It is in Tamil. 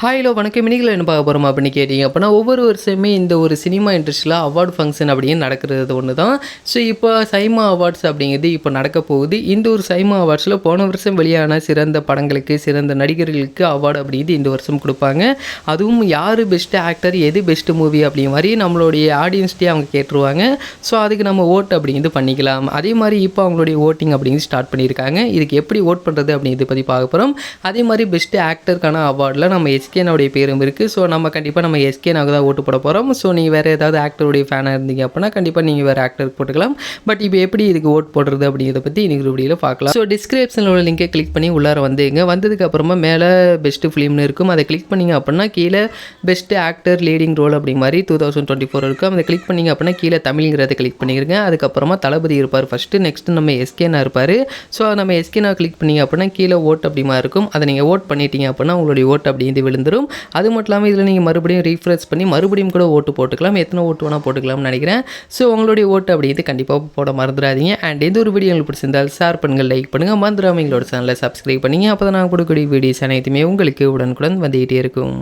ஹாய்லோ வணக்கம். இன்னைக்கு என்ன பார்க்க போகிறோம் அப்படின்னு கேட்டிங்க அப்படின்னா, ஒவ்வொரு வருஷமே இந்த ஒரு சினிமா இண்டஸ்ட்ரியில் அவார்டு ஃபங்க்ஷன் அப்படின்னு நடக்கிறது ஒன்று தான். ஸோ இப்போ சைமா அவார்ட்ஸ் அப்படிங்கிறது இப்போ நடக்க போகுது. இந்த ஒரு சைமா அவார்ட்ஸில் போன வருஷம் வெளியான சிறந்த படங்களுக்கு, சிறந்த நடிகர்களுக்கு அவார்டு அப்படிங்கிறது இந்த வருஷம் கொடுப்பாங்க. அதுவும் யார் பெஸ்ட்டு ஆக்டர், எது பெஸ்ட்டு மூவி அப்படிங்கிற மாதிரி நம்மளுடைய ஆடியன்ஸ்டே அவங்க கேட்டுருவாங்க. ஸோ அதுக்கு நம்ம ஓட் அப்படிங்கிறது பண்ணிக்கலாம். அதே மாதிரி இப்போ அவங்களுடைய ஓட்டிங் அப்படிங்கிறது ஸ்டார்ட் பண்ணியிருக்காங்க. இதுக்கு எப்படி ஓட் பண்ணுறது அப்படிங்கிறத பற்றி பார்க்க போகிறோம். அதே மாதிரி பெஸ்ட்டு ஆக்டருக்கான அவார்டில் நம்ம எஸ்கேனுடைய பேரும் இருக்குது. ஸோ நம்ம கண்டிப்பாக நம்ம எஸ்கேனாக தான் ஓட்டு போட போகிறோம். ஸோ நீங்கள் வேறு ஏதாவது ஆக்டருடைய ஃபேனாக இருந்தீங்க அப்படின்னா கண்டிப்பாக நீங்கள் வேறு ஆக்டருக்கு போட்டுக்கலாம். பட் இப்போ எப்படி இதுக்கு ஓட் போடுறது அப்படிங்கிறத பற்றி இன்றைக்கி வீடியோவில் பார்க்கலாம். ஸோ டிஸ்கிரிப்ஷனில் உள்ள லிங்கை கிளிக் பண்ணி உள்ளார வந்துங்க. வந்ததுக்கப்புறமா மேலே பெஸ்ட்டு ஃபிலிம்னு இருக்கும். அதை கிளிக் பண்ணிங்க அப்படின்னா கீழே பெஸ்ட்டு ஆக்டர் லீடிங் ரோல் அப்படிங்க மாதிரி 2024 இருக்கும். அதை கிளிக் பண்ணிங்க அப்படின்னா கீழே தமிழ்ங்கிறத கிளிக் பண்ணிடுங்க. அதுக்கப்புறமா தளபதி இருப்பார் ஃபஸ்ட்டு. நெக்ஸ்ட்டு நம்ம எஸ்கேனா இருப்பார். ஸோ நம்ம எஸ்கேனா கிளிக் பண்ணிங்க அப்படின்னா கீழே ஓட் அப்படிமா இருக்கும். அதை நீங்கள் ஓட் பண்ணிட்டீங்க அப்படின்னா உங்களுடைய ஓட்டு அப்படிங்கிறது விழுந்துடும். அது மட்டும் இல்லாமல் இதில் நீங்கள் மறுபடியும் ரீஃப்ரெஷ் பண்ணி மறுபடியும் கூட ஓட்டு போட்டுக்கலாம். எத்தனை ஓட்டு வேணால் போட்டுக்கலாம்னு நினைக்கிறேன். ஸோ உங்களுடைய ஓட்டு அப்படிங்கிறது கண்டிப்பாக போட மறந்துடாதீங்க. அண்ட் எந்த ஒரு வீடியோ உங்களுக்கு பிடிச்சிருந்தால் ஷேர் பண்ணுங்கள், லைக் பண்ணுங்கள், மறந்துடாமல் எங்களோட சேனலை சப்ஸ்கிரைப் பண்ணிங்க. அப்போ தான் நான் கொடுக்கக்கூடிய வீடியோஸ் அனைத்துமே உங்களுக்கு உடனுக்குடன் வந்துகிட்டே இருக்கும்.